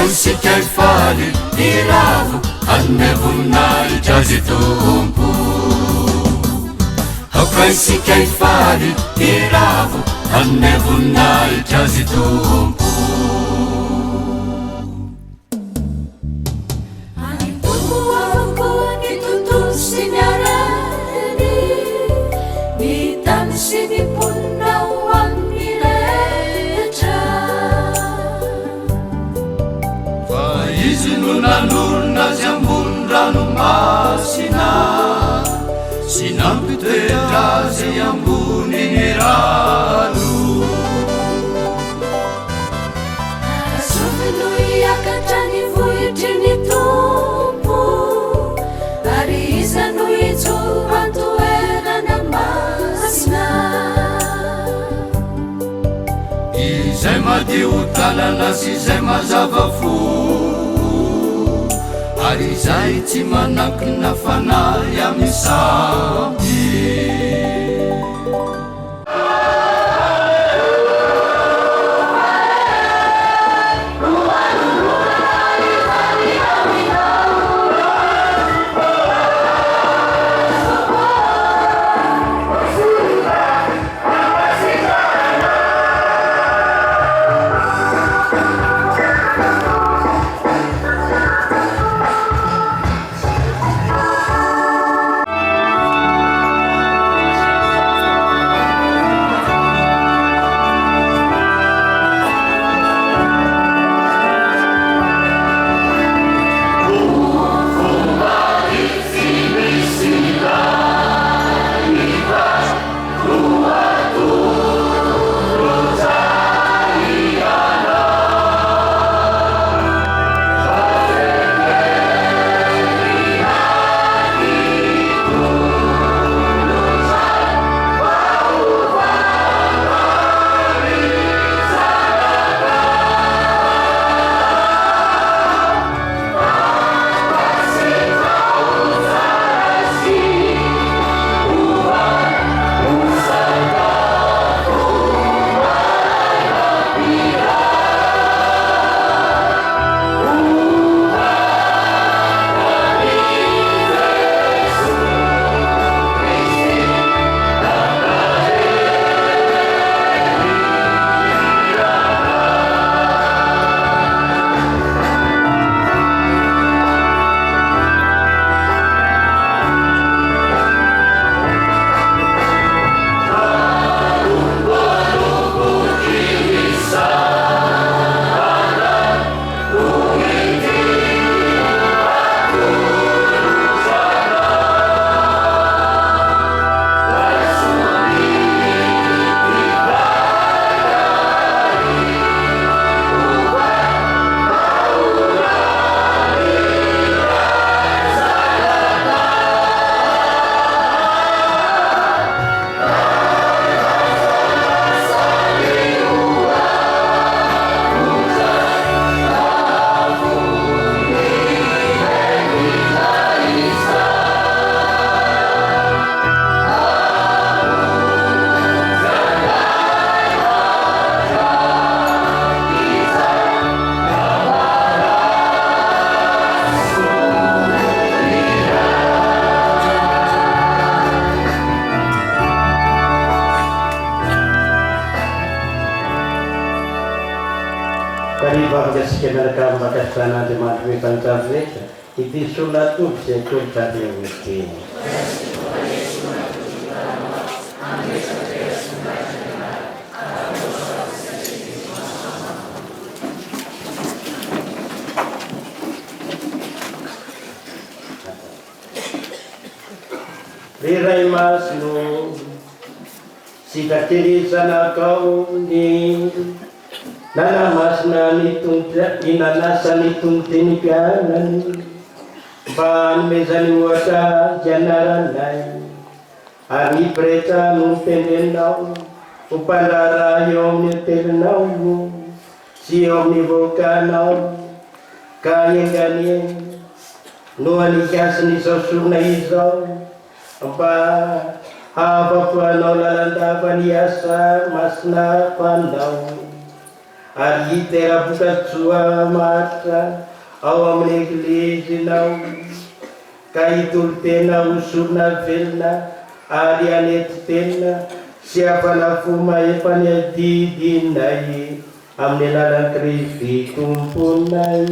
sika faly iravo anmevonahitra azy tompo sika faly iravo anmevonahitra azy tompo nanolona zy ambony ranomasina sy nampitoetra zy ambony ny rano asovino iakatra ny vohitry ny tompo ary iza no itsoantoerana masina izay madio tanana sy izay mazava fo ary izay tsy manankina fanahy amin'ny samby Asika miaraka makasitranaandriamanitra hoe fanitavy rehetra ity solona tompy izay tolotra ny oeteny riray masino sikaterizanakao ny nanamasina inanasa ny tomboteny mpianany mba nomezany ohatra ianaranay ary pretra no tenenao ho mpandrara eo amin'ny hotelinao sy eo amin'ny vokanao ka enganie no anikasiny izao sorona izao mba havapoanao lalandava ny asa masina fanao ary hitera-pokajoa maritra ao amin'ny eglizinao ka hitolo-tena hosorona velona ary anety tena sy hafanafo mahefany adidinay amin'ny alalan'i Kristy tomponay.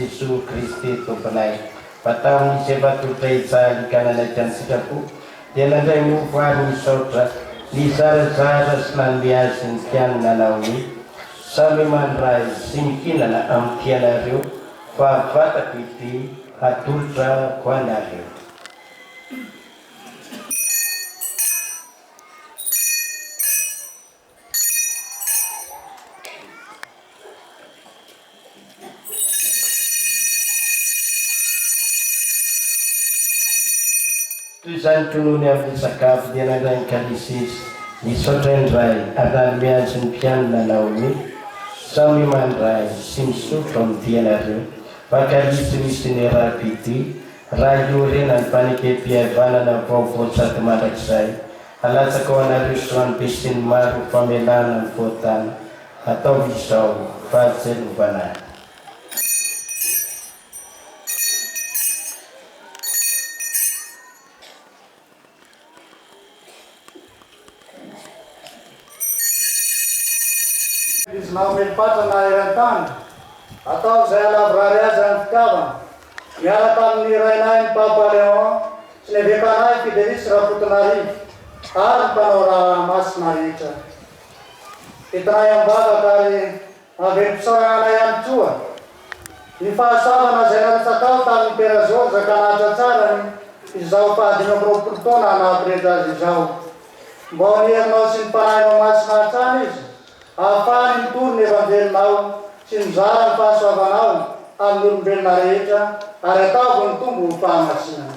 Yesus Kristus Tuhanai, patang siapa tu terisa di kanan dan sikapu, dia nanti mufar misotra, disara-sara senantiasa kian nanawi, sampai manrai singkin anak amkianario, fafata piti, hatutra kuanario. Tusan tununya bersakap dia nadang kalisis di sodren rai adan biasin pian nanawi sami mandrai simsu from tianaru pakar istri piti rayu renan panike pia bana na popo sat madak sai ala sekolah risuan pisin maru pamelan fotan atau bisau fasil bana. Namin pata na irantan atau saya labraria dan kawan ya tan nirainain papa leo senebekanai fidelis raputanari ar panora mas narita itra yang baga dari abim sorana yang tua nifasaba na zenan sakal tan perazor zakana chacharan izau pa dino proputona na preda izau boni nosin panai mas nachanis afanin turne bandel mau sinzara paso abanau alun ben mareta areta tumbuh pamasina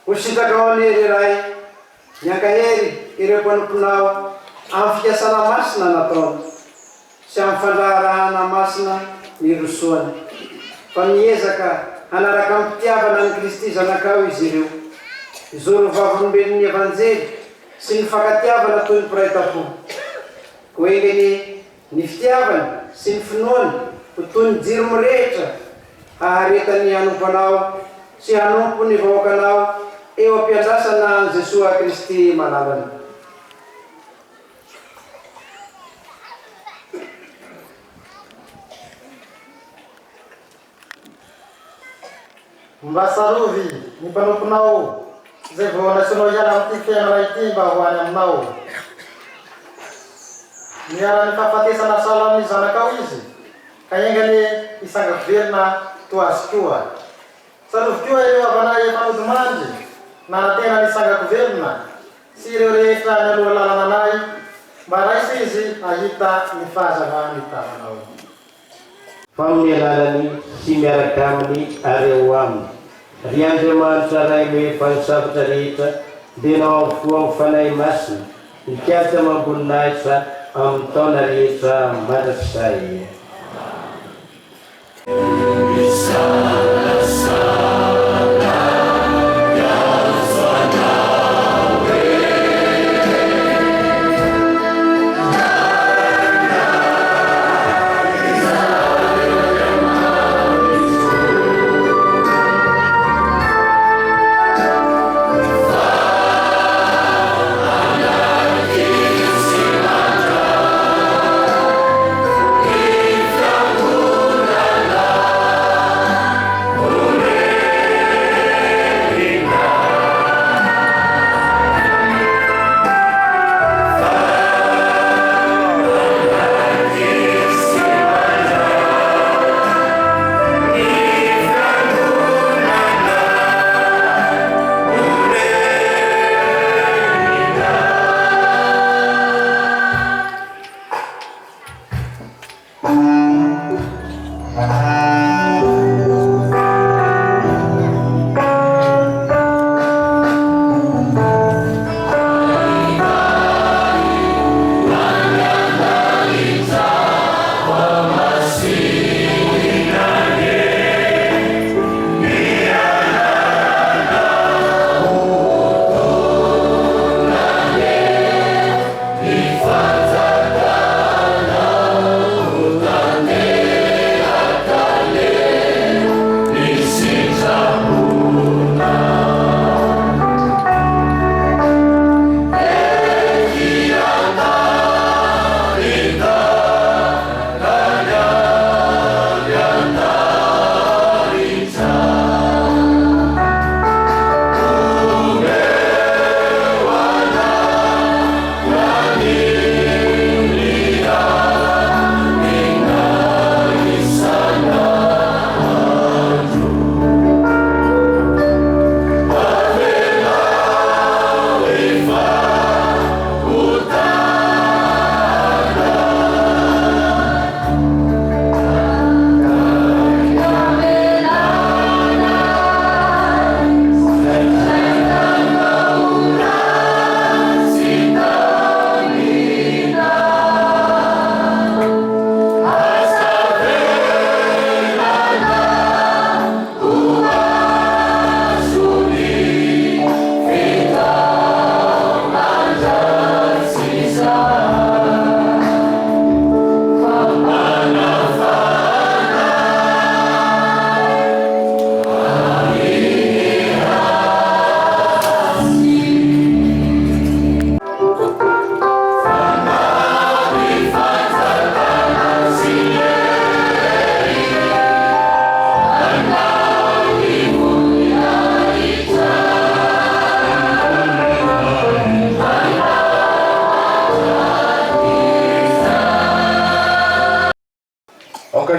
Usitakaonery ray miankahery ireo mpanimponao amin'ny fikasana masina nataony sy amin'ny fandraharahana masina ny rosoany fa miezaka hanaraka amin'ny mpitiavana ny Kristy zanakao izy ireo izoro vavolombelon'ny evanjely sy ny fankatiavana toy ny mpiray-tampo ko engeny ny fitiavany sy ny finoany ho toy ny jiro mirehitra haharetany hanompanao sy hanompo ny vahoakanao eo ampiandrasana an Jesoa Kristy malalany. Mba sarovy ny mpanomponao zay vao nasinao hiala amin'ity fiainana ity mba ho any aminao. Miara ny fahafatesana sala amin'ny zanakao izy ka engany isangavelona toa azy koa. Sarovy koa ireo avana efanody mandry nanatena ny sangavelona sy ireo rehetra ny aloha lalana anay mba raisy izy ahita ny fahazavany tamanao. Fa amin'ny alalany sy miaraka aminy ary eo aminy. Ry Andriamanitra ray mefa ny zavatra rehetra dia nao avokoa amin'ny fanahy masina nikatsa mamboninahitra amin'ny taona rehetra mandrakizay.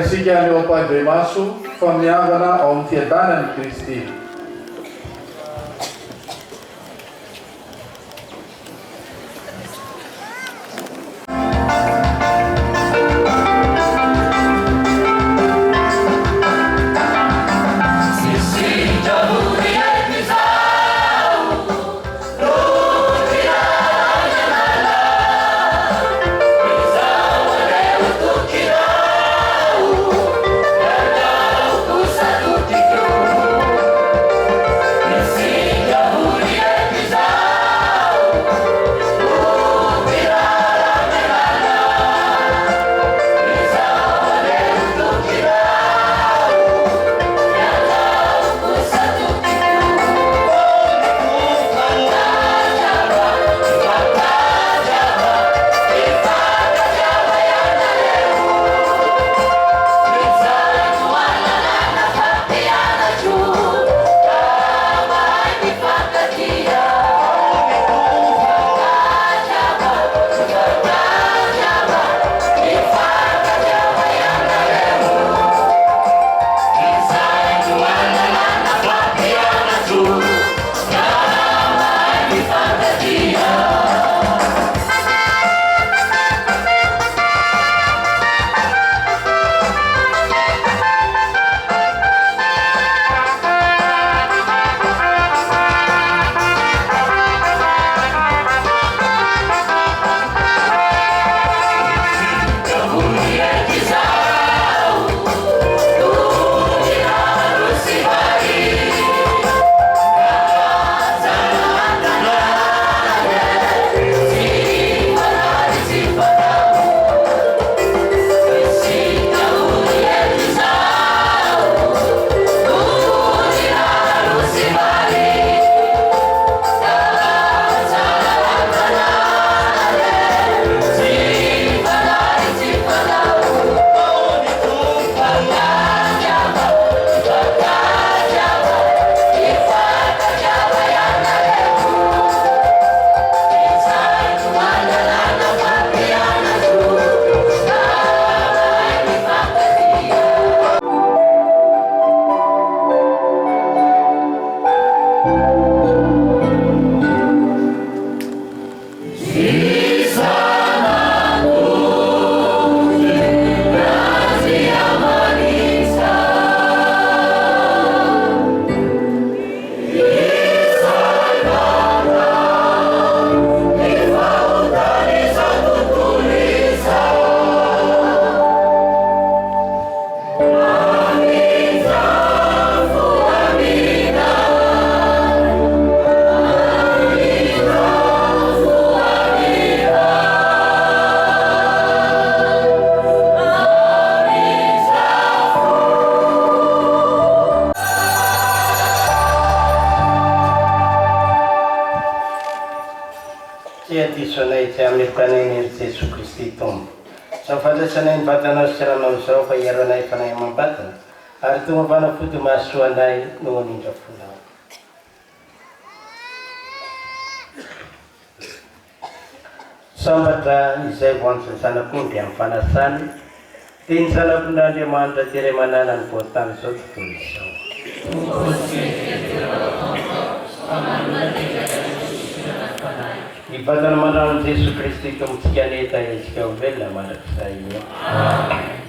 Isika ny Padre Maso fa miangana ao amin'ny fiadanan'i Kristy. Sisi jauh di episode satria disonay tsy ametanay Jesu Kristy tombo. Sa fandraisanay ny vatanao sy ranao izao fa iaranay fanay mampatana ary tonga fanafody mahasoanay no anindra fonao. Sambatra izay voantsy ny zanak'ondry amin'ny fanasany dia ny zanak'Andriamanitra tere manana ny voatany izao tontolo izao. Ny vatana mandrano Jesu Kristy tombontsika neta izika ho velona mandrakizay io. Amen.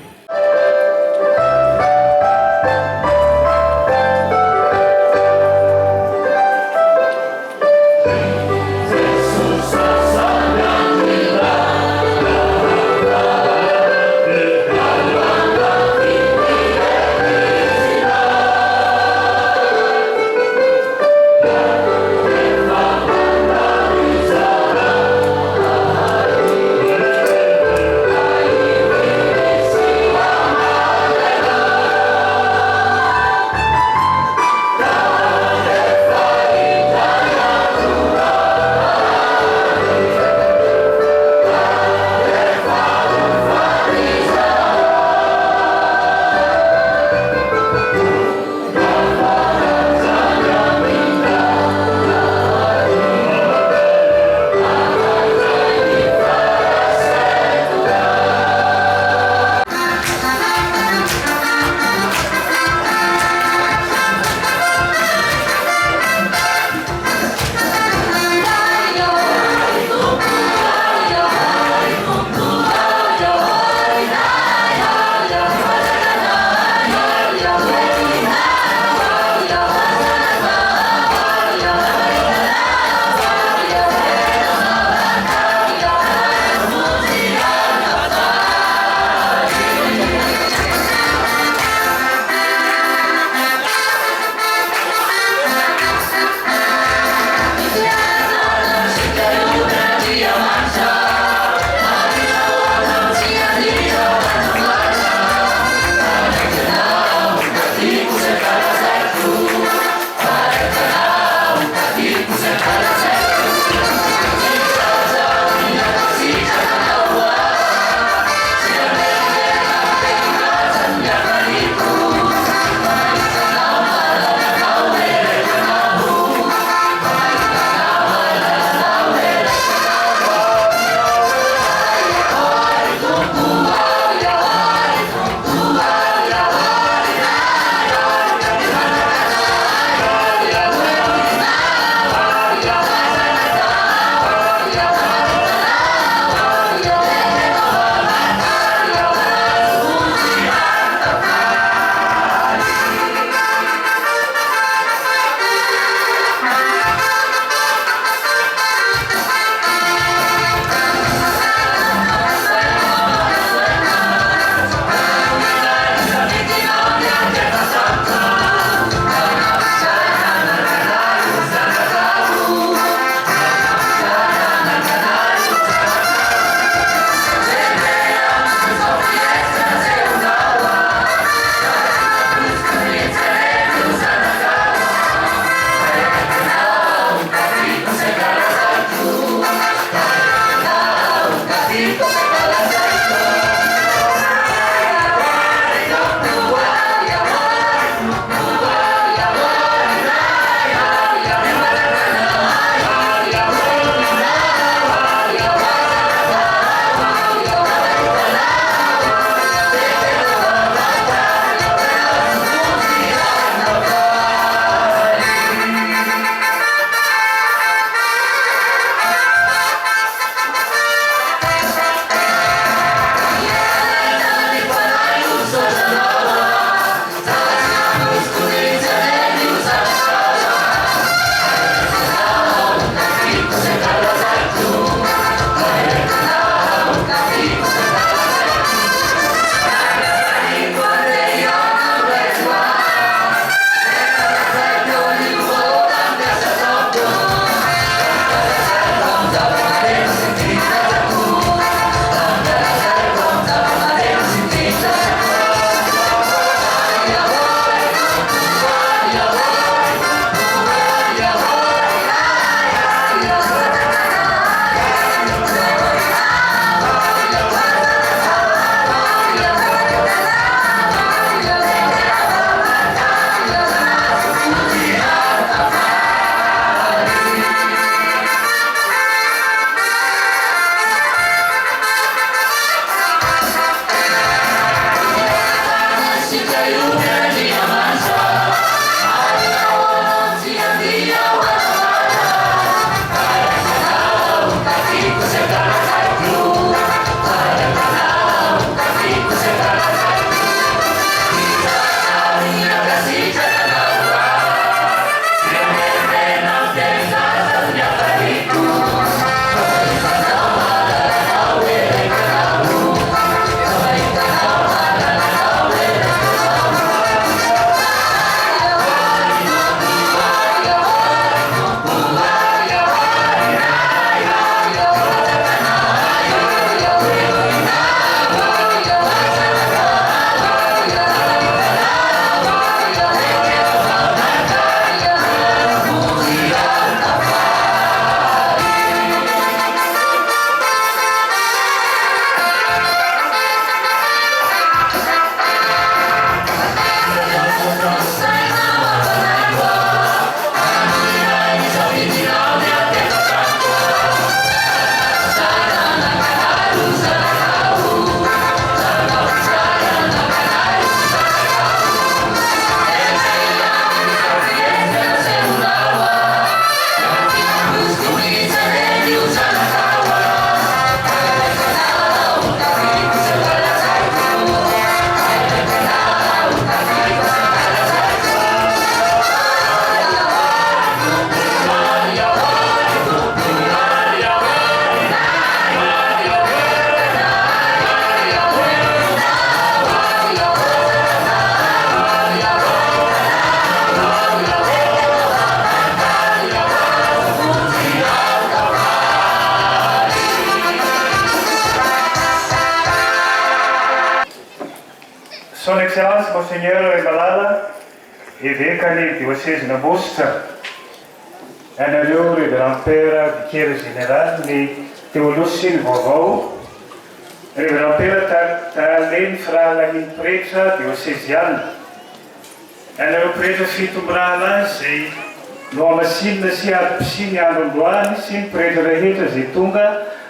Excellence Monseigneur Malala, évêque du diocèse de Boston, ianareo révérend père vicaire général ny théolosy ny vaovao, révérend père Taleny Fralahin pretra diocésiana, ianareo pretra fito mirahalahy zay no amasinina sy adim-pisi ny andro androany sy ny pretra rehetra zay tonga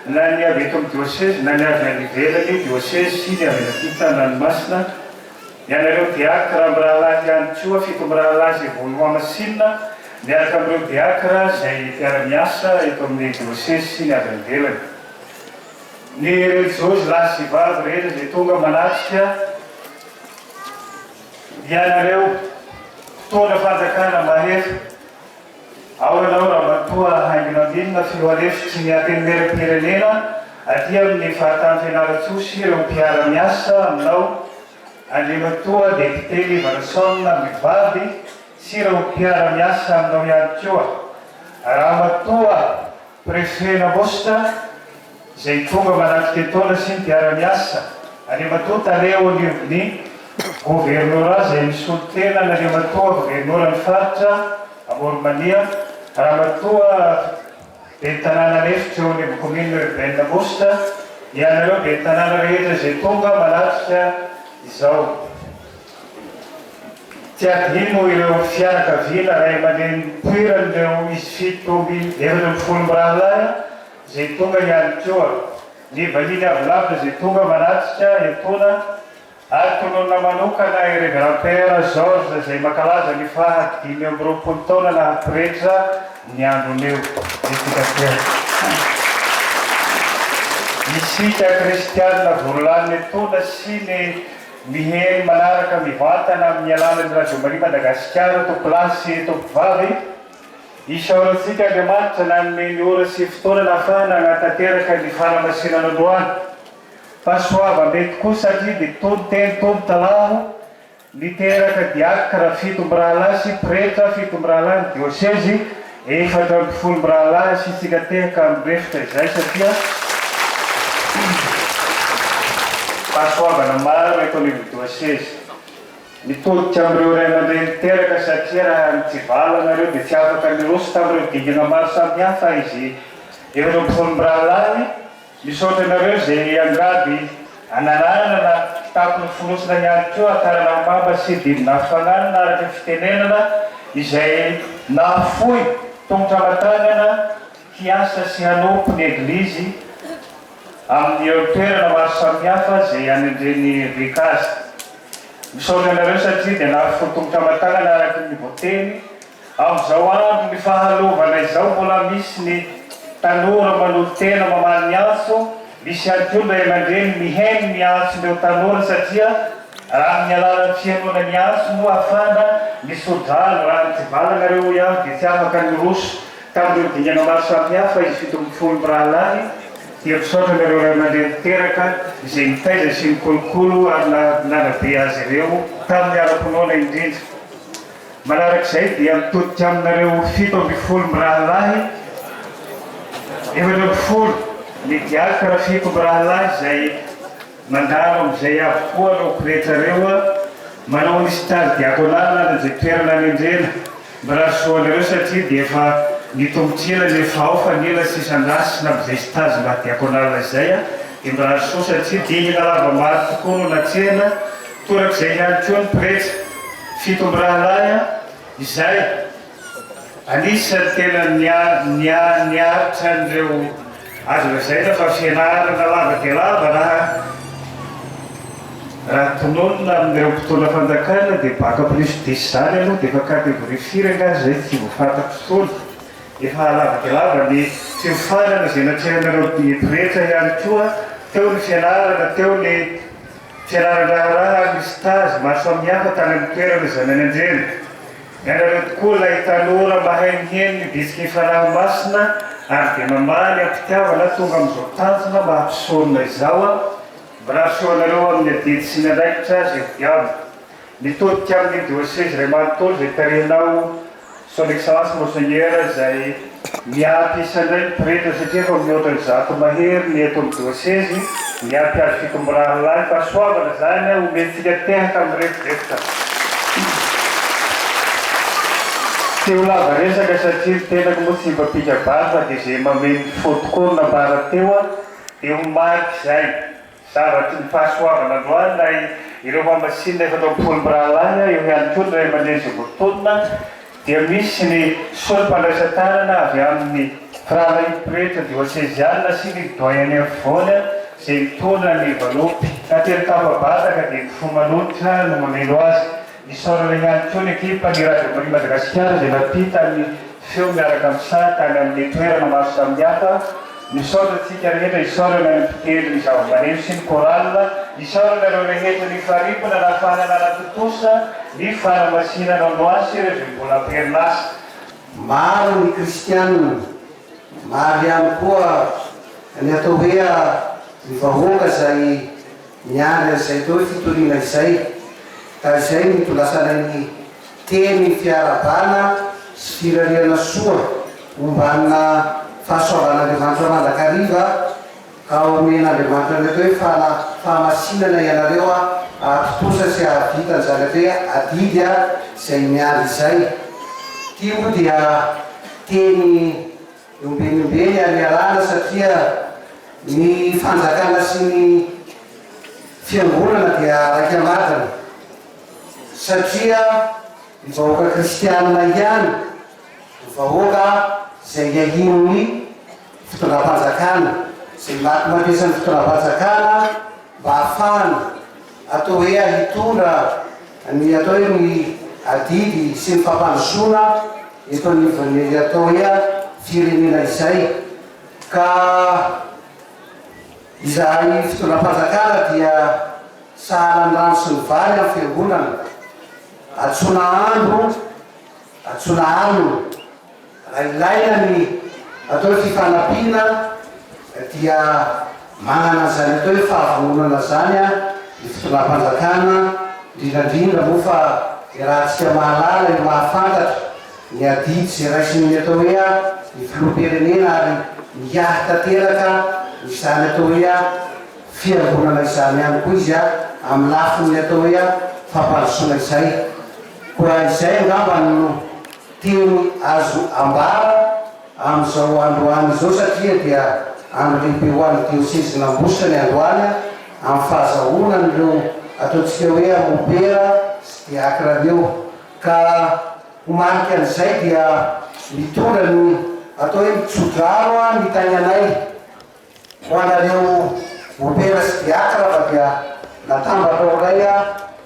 na ny avy eto amin'ny diocèse na ny avy any ivelany diocèse sy ny avy anaty Tanànomasina. Ianareo diakra mirahalahy ihany koa fito mirahalahy zay vono amasinina miaraka amin'ireo diakra zay mpiara-miasa eto amin'ny diocèse sy ny avy any ivelany. Ny religiosy lahy sy vavy rehetra zay tonga manatrika ianareo fotoana fanjakana mahefa ao ianao raha matoa haingina aminna filoalefitsy ny antenimera-pirenena aty amin'ny fahatany fianaratsosy ireo mpiara-miasa aminao andrimatoa député Livanasson mivady sy ireo mpiara-miasa aminao ihany koa raha matoa préfet Nabosta zay tonga manatrika etaona sy ny mpiara-miasa andrimatoa taleo ny gouvernorat zay misy olo-tena andrimatoa gouvernorat ny faritra Amoromania raha matoa be tanàna lefitra eo amin'ny commune urbaine Nabosta ianareo be tanàna rehetra zay tonga manatrika izao. Tsy adino ireo fianakaviana ray aman-dreny poiran'ireo izy fito efatra amby folo mirahalahy zay tonga ihany koa. Ny vahiny avolavitra zay tonga manatrika etoana ary tonona manokana i révérend père Georges zay mankalaza ny fahadimy amby roapolo taona nahapretra ny androneo efikapera. Isika kristianina voalohany etoana sy ny miheny manaraka mivantana amin'ny alalan'ny Radio Maria Madagasikara tompolasy tompivavy isaorantsika Andriamanitra nanome ny ora sy fotoana nahafahana hanatanteraka ny fanamasinana androany. Fahasoava-mety koa satria dia tony teny tony talaho niteraka diakra fito mirahalahy sy pretra fito mirahalahy ny diocèse efatra amby folo mirahalahy sy tsika tehaka amin'nyrefitra izay satria fahasoavana maro eto amin'ny diocèse. Mitoditra amin'ireo ray aman-dreny niteraka satria raha mitsivala nareo dia tsy afaka niroso tamin'ireo dingana maro samihafa izy efatra amby folo mirahalahy. Misaotra nareo zay angady anarana na tapony forosina ihany koa akarana mamba sy didina hafanana araka fitenenana izay nahafoy tongotra matanana hiasa sy hanompo ny eglizy amin'ny toerana maro samihafa zay anendreny rikazy. Misaotra nareo satria dia nahafoy tongotra matanana araka ny voteny amin'izao andro ny fahalovana izao mbola misy ny tanora manolo tena mamaly ny antso misy ihany koa ray aman-dreny miheny ny antson'ireo tanora satria raha ny alalan'ny fihainoana ny antso no ahafahana misodrano raha mitsivala nareo ihany dia tsy afaka niroso tamin'ireo dingana maro samihafa izy fito amby folo mirahalahy dia misaotra nareo ray aman-dreny teraka izay mitaiza sy ny kolokolo ary nanabe azy ireo tamin'ny ara-ponoana indrindra. Manarak'izay dia mitoditra aminareo fito amby folo mirahalahy efatra amby folo ny diakra fito mirahalahy zay mandalo amin'izay avokoa no pretra reo manao ny stage diakonala nazay toerana anendrena miraha soanareo satria dia efa nitombotrina ny efa ao fa nila sy isandrasina amin'izay stage mba diakonala izay dia miraha soa satria dingana lava maro tokoa no natsena torak'izay ihany koa ny pretra fito mirahalahy izay anisany tena niaritra n'ireo azo lazaina fa fianarana lava dia lava raha tononona amin'ireo mpitona fanjakana dia baka plus 10 zany aloha dia efa catégorie firanga zay tsy voafatako fotoana efa lava dia lava ny fihofanana zay natrehanareo pretra ihany koa teo ny fianarana teo ny fianarana ny stage maro samihafa tany amin'ny toerana zany anendrena. Ianareo tokoa ilay tanora mahay miheny ny bisiky ny fanahy masina ary dia mamaly ampitiavana tonga amin'izao tanjona mahampisaorina izao mba rahasoanareo amin'ny adidy sy ny andraikitra zay diavy. Mitodika amin'ny diocèse Ray Manontolo zay tarehinao son excellence monseigneur zay miampy isandray pireta satria fa mihoatra ny zato mahery ny eto amin'ny diocèse miampy azy fitomborahalahy fa soavana zany omentsika tehaka amin'ny refirehetra tsy ho lava resaka satria tenako moa tsy mba pikabary fa dia zay mameny fotokorona mbara teo a dia homaky zay zavatry ny fahasoavana androany na ireo mamasinina efa atao mpolomborahalahy eo ihany koa ray aman-dreny zay voatonona dia misy ny solom-pandraisan-tanana avy amin'ny fralahipretra diocésiana sy ny doyen afovoany zay mitondra ny valopy ka teny tafabataka dia ny fomanotra no mamelo azy nisaorana ihany koa ny ekipa ny radio Maria Madagasikara zay napita ny feo miaraka amin'ny sary tany amin'ny toerana maro samihafa nisaorana tsika rehetra isaorana ny mpitely ny zava-maneno sy ny koralina isaorana ireo rehetra ny faripona na fahanana totosa ny fanamasinana androany sy ireo zay mbola amperinasa maro ny kristianina maro ihany koa ny atao hoe ny vahoaka zay miandry an'izay tao hoe fitoriana izay ka izay mitolasanany teny fiarabana sy firariana soa mombanina fahasoavan'Andriamanitra mandrakariva ka omen'Andriamanitra ny atao hoe fahamasinana ianareo atotosa sy ahavitany zany atao hoe adidy zay miandry izay tio dia teny ombenombeny amiarana satria ny fanjakana sy ny fiangonana dia raiky amatiny satria ny vahoaka kristianina ihany ny vahoaka zay iahino ny fitondram-panjakana zay mampiasany fitondram-panjakana mba ahafahana atao hoe ahitondra ny atao hoe ny adidy sy ny fampandrosoana eto anivany atao hoe firenena izay ka izahay fitondram-panjakana dia sahala ny rano sy ny vary amin'ny fiangonana atsona andro atsona ano raha ilaina ny atao hoe fifanampiana dia manana zany atao hoe fahavonona zany ny fitondram-panjakana indrindrandrindra moa fa rahantsika mahalala ny mahafantatra ny adidy zay raisiny atao hoe ny filoham-pirenena ary miahy tanteraka izany atao hoe fiangonana izany ihany koa izy amin'ny lafiny atao hoe fampandrosoana izay koa izay angamba no teny azo ambara amin'izao androany izao satria dia andro lehibe ho an'ny diocèse nambositra ny androany amin'ny fahazahonany ireo ataontsika hoe mopera sy diakra reo ka homarika an'izay dia mitondra ny atao hoe mitsodraro ny tainanay ho anareo mopera sy diakra fa dia natambatao ray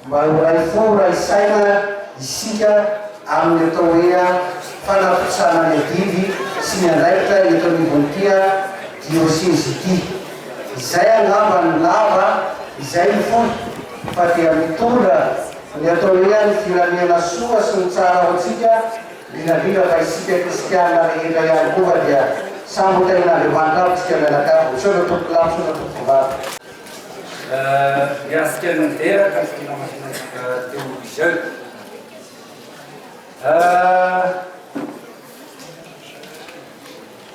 mba ho ray fo ray saina isika amin'ny atao hoe fanapitsana ny adidy sy ny andraikitra eto anivon'ity diocèse ity izay angamba ny lava izay ny fo fa dia mitondra ny atao hoe ny firamena soa sy ny tsara ho antsika indrindrandrindra fa isika kristianina rehetra ihany koa fa dia sambo tain'Andriamanitra aby tsika mianakavo sona tompolamo sona tompovavy Graças a Deus, que não mais teu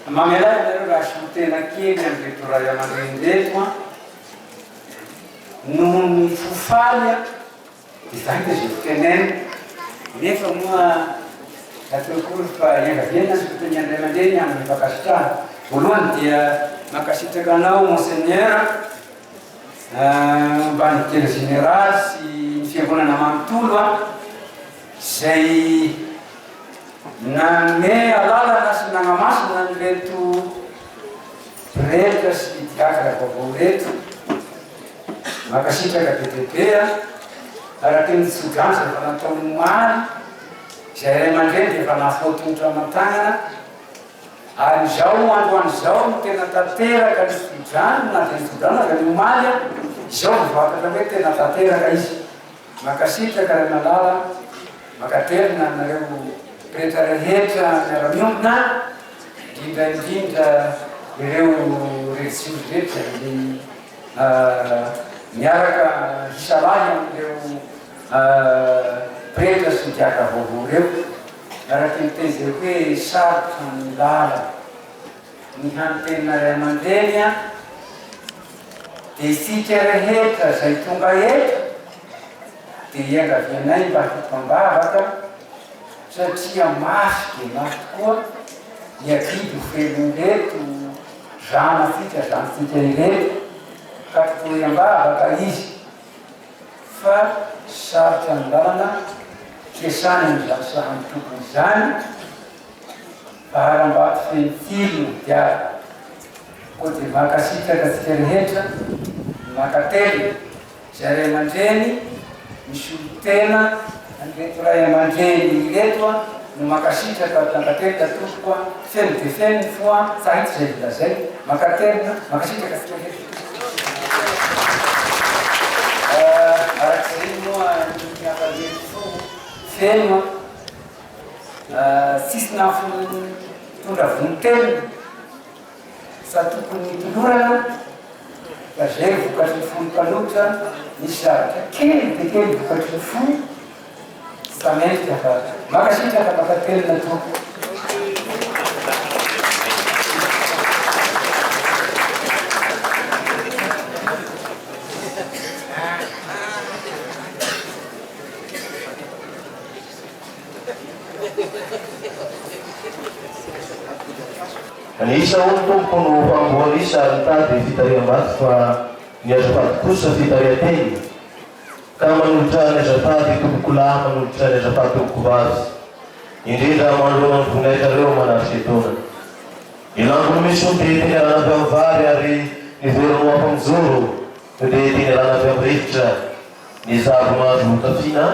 mamelay nareo raha sotena kely amin'ny vetoray aman-dreny noho ny fofaly dia zany dia zay fitenena nefa moa ateokolo fa iangaviana soteny andray aman-dreny amin'ny mpakasitrahana voalohany dia makasitraka anao monseigneur mbany kely général sy ny fiangonana manontolo zay nanome alalana sy nagnamasina ny reto rehetra sy diakra vaovao reto makasitraka bebebe araky ny tsodransy efa natao maly zay ray aman-dreny dia efa nafotontra aman-tagnana ary zao androany zao no tena tanteraka ny tsodrano na dia ny tsodrano na ny omaly zao mivakatra hoe tena tanteraka izy makasitraka ray malala makaterina nareo rehetra rehetra miara-miompona indrindraindrindra ireo retsizy rehetra ny miaraka hisalahy amin'ireo pretra sy ny diaka vaovao reo araky miteny zay hoe sarotra ny lala ny hanontena ray aman-dreny a dia isika rehetra zay tonga eto dia iangavianay mba hitambavaka satria mafy dia mafy tokoa niakidy felonreto zanasika ireto ka toyambavaka izy fa sarotra ny lalana kesany mizasahany tokony izany faharambato fenitilo diary koa dia makasitraka tsika rehetra makatelo zay ray aman-dreny misy olo tena anreto ray aman-dreny reto a no makasitraka makatelo tatokoa feno dia feno foa sahitsy zay vilazay makatelona makasitraka tsika rehetra araky zay moa miakalely fo feno tsisy nafo tondra vonitelo sa tokony tolorana fa zay vokatry ny fono-palotra misy zavatra kely dia kely vokatry ny fo sa mendrika fa makasitraka makatelona toko Anisa olo tompony famboalisa mitady fitariam-bato fa ny azafady kosa fitarian-teny ka manolotra ny azafady tombokolà manolotra ny azafady tombokovavy indrindra manoloana ny voninaitrareo manafika etona ilangony misy olo dia teny arana avy amin'ny vary ary niverino ampamijoro dia teny arana avy amin'ny rivotra ny zavonazo tafiana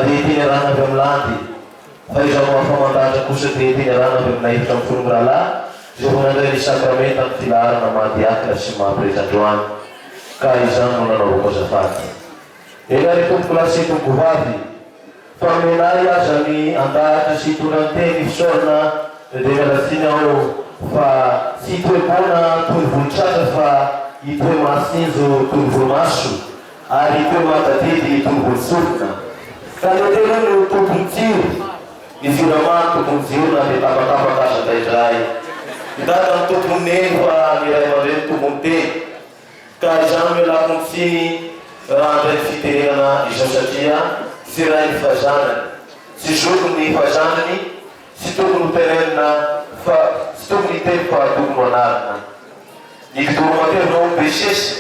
dia teny arana avy amin'ny landy fa iza moafamandatra kosa dia teny arana avy amin'ny nahivitra amin'ny folongralahy zay vonandray ny sakramenta amin'ny filaharana mahadiakina sy mahampiretra-androany ka izany no nanaovako azafady eny ary tompoko lasy tombokovavy fa menay aza ny andahatra sy tondranteny fisaorana dia mialatsiny aho fa tsy toe-pona toy volotratra fa itoe masinjo toy volomaso ary itoe matadidy toy volosofina ka netena no tompony jiro ny firamany tompony jiro na dia tapatapaka aza ndaindray idata ny tompony neny fa ny ray aman-dreny tompony teny ka izany mialako ny tsiny raha ndray ny fitenenana izao satria tsy ray ny fahazanany tsy zokony ny fahazanany tsy tokony hotenenina fa tsy tokony hiteny fa tokony anarina ny fitoro matevina ombe sesa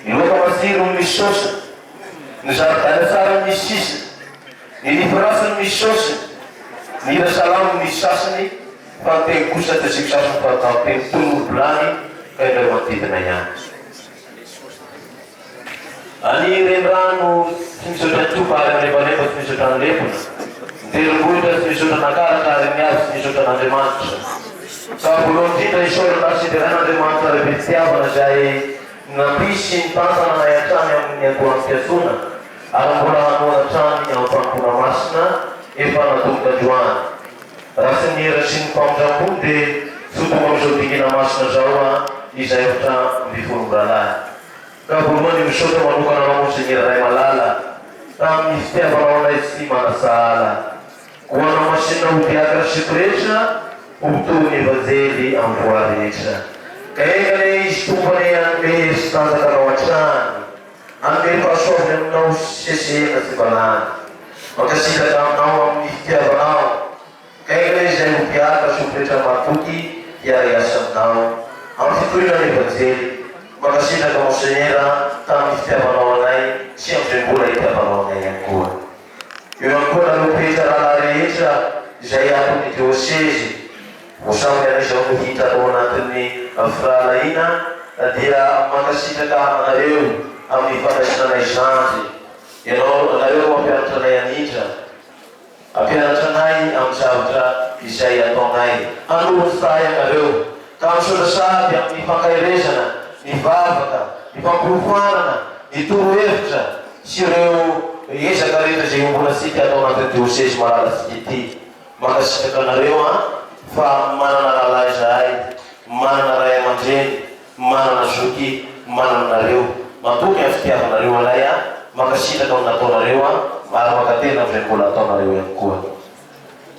ny loka masiro misy sosa ny zaridany tsara misy sisa ny nifirasany misy sosa ny ira salamo misy sasany fa ny teny kosa ty asiko sasany fa atao teny tonobolany ka indray manodidina ihany ani rendrano tsy misaotra topa ary amrebareba tsy misaotra ny lepona niterombohitra tsy misaotra nakaraka ary miazy tsy misaotra n'Andriamanitra ka voalohany indrindra isaorana sy dia rain'Andriamanitra ary be fitiavana zay nampisy ny tantana nay an-trany amin'ny andohan'ny fiantsoana ary mbola hanoana trany amin'ny fampona masina efa natomboka androany raha sy ny era sy ny famondram-pony dia sotonga amin'izao dingina masina zao a izay ohatra mifolongoralahy ka voalohany misaotra manokana mamonjy ny ray malala tamin'ny fitiavanao anay tsy manasahala ho anao masina ho diakra sikorehetra ho tony evanjely amin'ny voa rehetra ka engane izy tompany anome sy tanjakanao an-trany anome fahasoavany aminao sesena sy balany mankasitraka aminao amin'ny fitiavanao ka engane izay ho diakra sokorehetra matoky hiary asa aminao amin'ny fitorinany evanjely makasitraka monseignera tamin'ny fitiavanao anay sy amin'izay mbola hitiavanao anay ihany koa eo ihany koa nalopetra raha rehetra izay aton'ny dioseze vosamby an'izao no hitanao anatin'ny firahalaina dia makasitraka anareo amin'ny fandraisananay zanjy ianao anareo ampianatra anay anindra ampianatra anay amin'ny zavatra izay ataonay anohony say anareo ka misaotra saby amin'ny fankairezana ny vavaka ny fampiofanana ny torohevitra sy ireo ezaka rehetra zay mbola sika atao anatin'ny dioseze malala sika ity makasitraka anareo a fa manana rahalahy zahay manana ray aman-dreny manana zoky manana anareo matoky amin'ny fitiavanareo alay a makasitraka amin'ny nataonareo a ary makatena amin'izay mbola ataonareo ihany koa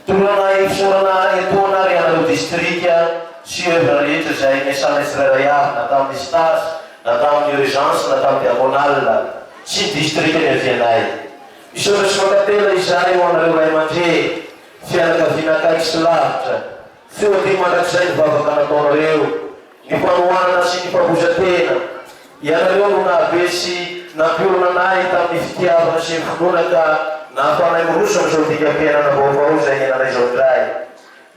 tony Volana iforana etona ary anareo distrika sy œuvre rehetra izay miasana Israely avy na tamin'ny stage na tamin'ny urgence na tamin'ny diagonal sy distrika ny avianay. Misaotra sy makatela izay ho anareo ray aman-dreny fianakaviana akaiky sy lavitra feo ty mandrakizay ny vavaka nataonareo ny fanohanana sy ny fampozatena ianareo no nahabesy nampiolonanay tamin'ny fitiavana sy ny finoana ka nahafanay moroso am'izao dika-piainana vaovao zay niananay zao ndray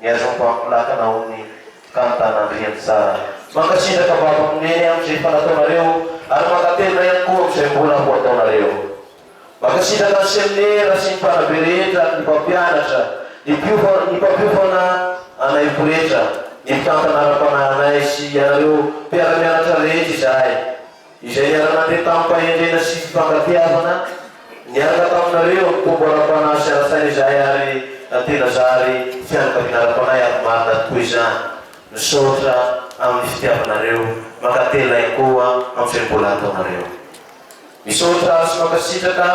niazo mpampilaka naony kantanandriany tsara mankasitraka vava amineny am'izay fanataonareo ary makatena ihany koa am'izay mbola ho ataonareo makasitraka ny seminera sy ny mpanabe rehetra ny mpampianatra ny mpampiofana anay poretra ny mpitantanara-panahanay sy ianareo mpiara-mianatra rehetra izay niara-nandeha tamin'ny mpahendrena sy fifangatiavana niaraka taminareo ny tombo ara-panahy sy arasaina izay ary tena zary fianakaviana ara-panay ary marina tokoa izany misaotra amin'ny fitiavanareo makatela koa am'izay mbola ataonareo. Misaotra sy makasitraka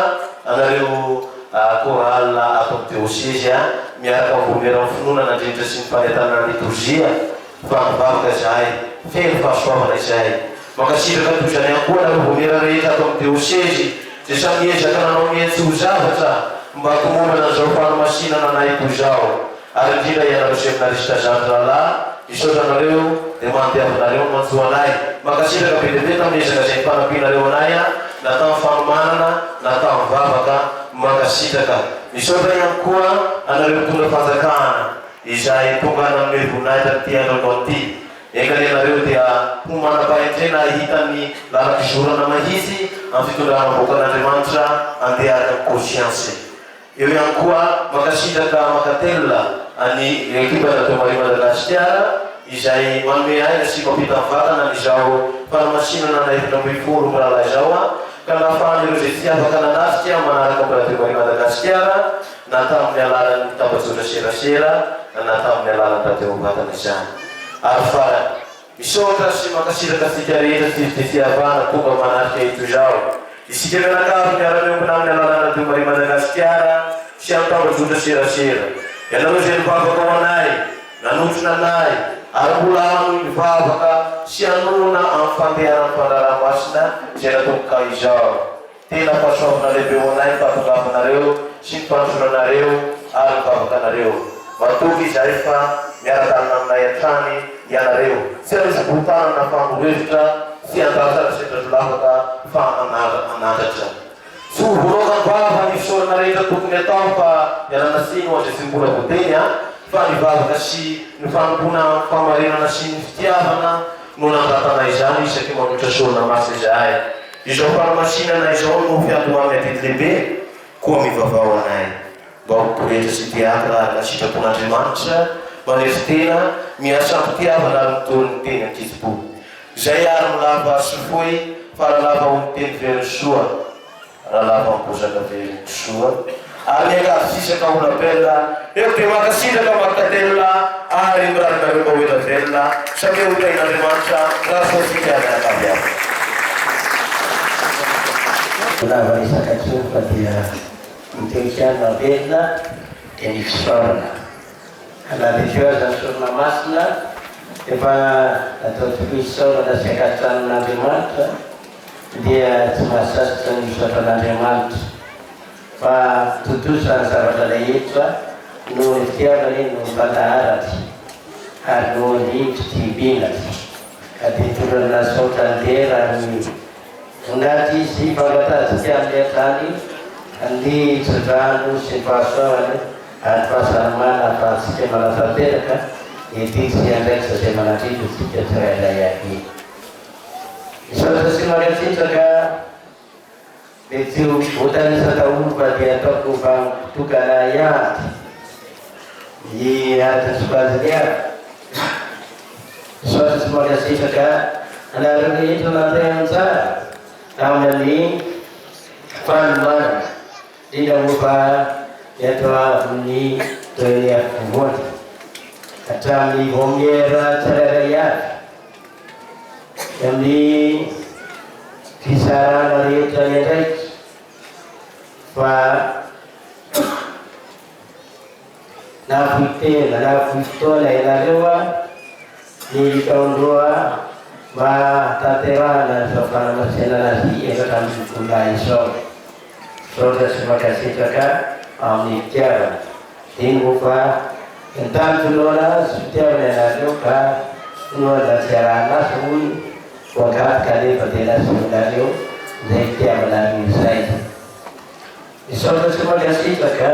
anareo choral ato amin'ny diocèse miaraka mivomera amin'ny finoana nandrindra sy ny fanetana liturgia fa mivavaka izay feno fahasoavana izay makasitraka toy izany ihany koa anareo vomera rehetra ato amin'ny diocèse zay samy ezaka nanao mihentsy ho zavatra mba hakomonana an'izao fanomasinana anay toy izao ary indrindra ianareo seminarista gendrala misaotra anareo dia mandeavinareo mantsoanay makasitraka be dia be tamin'ny ezaka izay mpanampianareo anay na tamin'ny fanomanana na tamin'ny vavaka makasitraka. Misaotra ihany koa anareo mpitondra fanjakana izay tonga amin'ny voninahitra ty andro ty enganenareo dia ho manam-pahendrena hitany lalaky zorana mahitsy amin'ny fitondrana boakan'Andriamanitra andeha araka ny conscience. Eo ihany koa makasitraka makatela any ekipa natao Maria Madagasikara izay manome aina sy mampita ny vatana n'izao fanamasinana na efatra ambin'ny folo mirahalahy izao ka nahafahan'ireo zay tsy afaka nanafika manaraka amin'ny Maria Madagasikara na tamin'ny alalan'ny tambajotra serasera na tamin'ny alalan'ny tateo vatana izany. Ary farany misaotra sy makasitraka tsika rehetra sy fitiavana tonga manarika ito izao isika mianakavy miara-miompina amin'ny alalan'ny tateo Maria Madagasikara sy amin'ny tambajotra serasera ianareo zay nivavaka ao anay nanotrona anay ary mbola ano mivavaka sy anona amin'ny fandehanan'ny mpandraramasina zay natomboka izao tena fahasoavana lehibe ho anay mivavakanareo sy ny mpanjoranareo ary mivavakanareo matoky izay fa miara-dalina aminay an-trany ianareo tsy arisy botanana famorevitra sy andasana setrazolavaka fa anandratra tsy ho voalokany vava ny fisaorana rehetra tokony atao fa ialana siny ho azay tsy mbola voateny fa nivavaka sy ny fanompona famarinana sy ny fitiavana no nandratanay izany isaky manotra sorona masy izay izao fanamasinana izao no fianto amin'ny atety lehibe koa mivavao anay mba ho poretra sy teatra ary nasitrapon'Andriamanitra manery tena miasa ampitiavana ary mitolony teny ankizipo izay ary milava sy foy fa rahalava ho ny teny very soa rahalava mibozaka very soa ary miankafisaka olabella eo dia makasitraka makatella ary mirarinareo mba hoela velona satria ho tain'Andriamanitra raha soasika ary akavy azy. Lava isaka tsofa dia mitekiana velona dia ny fisaorana analeteo azy ny sorona masina efa atao tokoy fisaorana sy akatranon'Andriamanitra dia tsy mahasasitra ny fisaotran'Andriamanitra fa totosany zavatra rehetra no ny fitiavana iny no mpandaharatra ary no ny fitibinatra ka dia torana saotra andera ny anaty izy fangatantsika amin'ny an-trany ny tsodrano sy ny fahasoavana ary fahasalamana ahafahantsika manatanteraka ety sy andraiky zay manandrindro tsika tsirailay ahy misaotra sy mariatsitraka dia tsy voatanisaka olo fa dia ataoko vampitokana ihany ny aratiny sokajiny aby misaotra sy mariatsitraka anareo rehetra nandray anjara amin'ny fanomana indrindra moa eto amin'ny toerana voany hatramin'ny vomiera tsirairay avy amin'ny fisarana rehetra ny andraiky fa navuitena navuitoana ianareo ny taondroa mba tanterana zao fanamasinana azy efatra amin'ny vola izao saotra sy makasitraka amin'ny fitiavana iny mofa nitanjoloana sy fitiavana ianareo ka noana tiarana azy hoy voangaty kanefa tena synareo zay fitiavana izay saotra sy makasitraka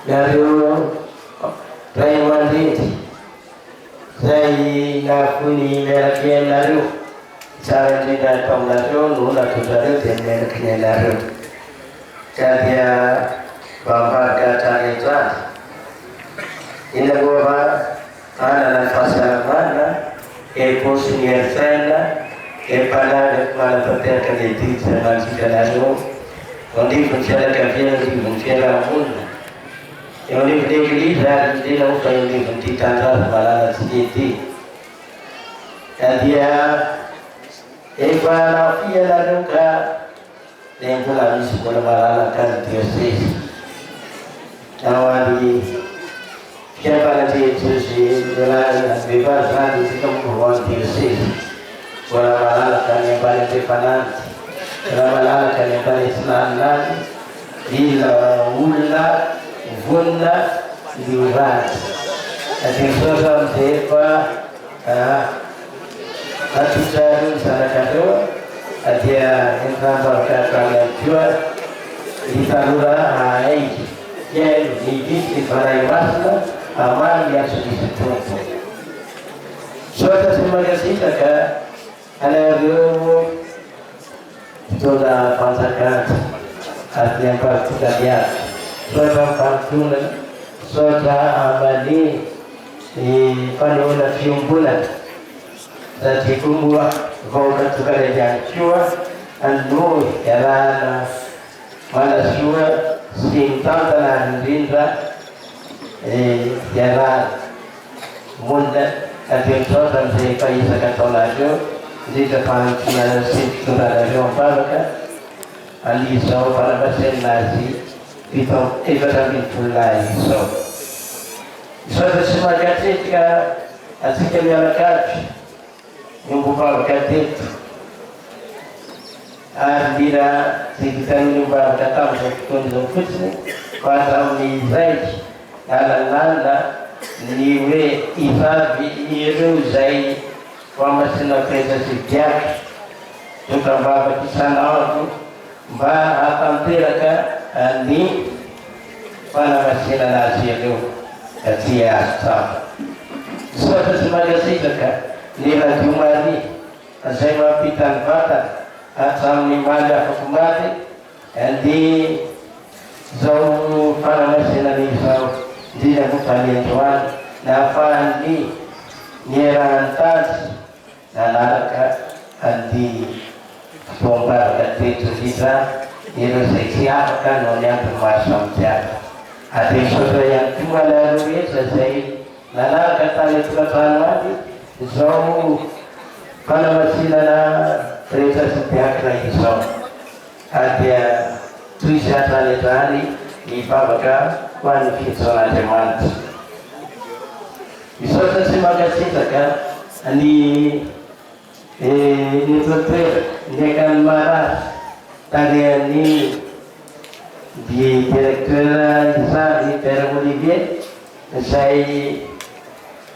nareo ray aman-dreny zay nafony miaraky ainareo tsara indrindra ataonareo no nataonareo dia miaraky ny ainareo ka dia mba mivadika hatrarehetra azy ina moa anana ny fahasalamana posy ny hersaina mpanaga manatanteraka ny edity zay mantsika anareo andrivony fianakaviana andrivony fiarahamonina eo anivony eglizy ary indrina ho fa eo anivony ty tandrazy malala tsy ety ka dia efa nafia nareo ka le mbola misy mbola malala kazy diosesy nao any fiampanandrehetsozy vehivavy zany tsika movoany diosesy mbola malalaka ny ambany andrefananty raha malalaka ny ambany etsinaninazy mila olona vonina liorany adesosa amizay fa atotrareo zanakareo dia entambarakakany akoa hitanora aiky iaino nivity ny varay masina amany miasomisy tompo sotra sy magasitaka anareo fitona fanjakanta ary ny amparotokaliazy sotra mifanotonana sotra ambany fanehoana fiombolana satria koa moa vahoaka tokana ihany koa anohy iarahana manasoa sy mitantana indrindra iarahana monina ade misotra amizay fahisaka ataonareo indrindra fahantonana sy fitondranareo ambavaka alizao fanamaseninazy efatra ambiny volonay izao isotra sy makatretika atsika mianakavy nombovavaka teto ary mira zay vitan'ny ombavaka tamin'izao fotoana izao fotsiny fa hatramin'ny zaiky alanala ny hoe ivavy ireo zay famasina firesa sy diaky dokam-bavaky isanandro mba hatanteraka ny fanamasinana azy ireo atia azo tsara sotra sy magasitaka ny radio mari zay mampita ny vatana hatramin'ny maly afako maty ande zao fanamasinana izao indrindra mofanendroany nahafahany niarahany tazy nanaraka andi fotoam-bavaka teto indrindra ireo zay tsy afaka no ny antony maro samitiava ade sotra ihany koa alareo rehetra zay nanaraka tany etokatrano any zao fanamasinana rehetra sy diakina izao adia toizy atranetrany mivavaka ho an'ny fitsoan'Andriamanitra misotra sy makasitaka ny totoera ndraiky ny marary tarehan'ny directeur izany père Olivier zay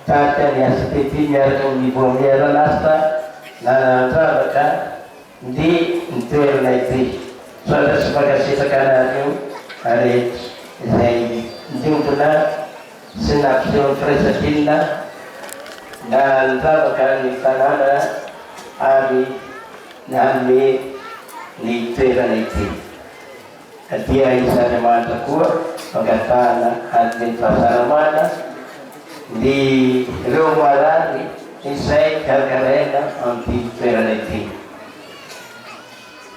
tahaka ny ACTT miaraka amin'ny vomiera lasta nanandravaka ny toerana ity sotra sy makasitaka anareo rehetra zay ndiombona sy nampiseho firaisakinina nanandravaka ny tanàna ary nanome ny toerana ity dia isan'Andriamanitra koa mangatahana amin'ny fahasalamana ny reo marary izay karakaraina amin'ny toerana ity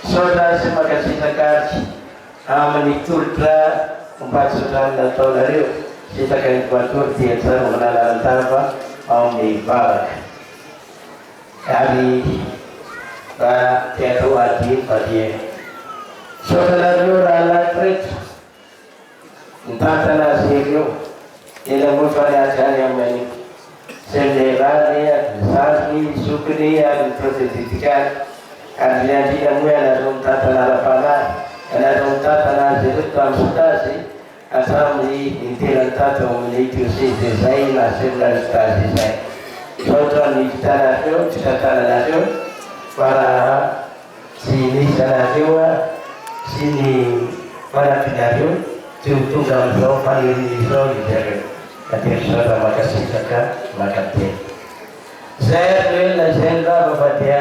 sotra sy makasitaka azy amin'ny tolotra mbatsotran'ny nataonareo sitaka ny batory dia tsara mananarantava ao amin'ny vavaka ary mba tiatao adiny fa dia sotra nareo raha anaky rehetra Ntatana azy ireo ela moa fa niajany amin'ny seminarany agny zokiny agny protezitikany ary liandrina moa anareo mitatana ara-panahy anareo mitatana azy ireo tamin'ny stazy hatramin'ny nitelany tato amin'ny diocèse zay na seminaristage zay oatra ny vitanareo fitantananareo fa raha tsy nisy anareo sy ny fanampinareo tsy ho tonga amin'izao fanirinyzao izy areo aterizao raha makasitraka makateny zay areo na zay ny rava fa dia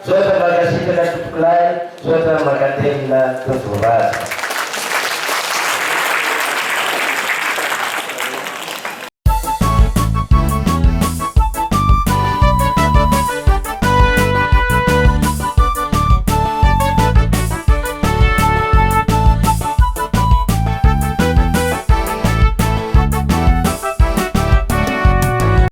soatra makasitraka totokolay soatra makateny na totorazy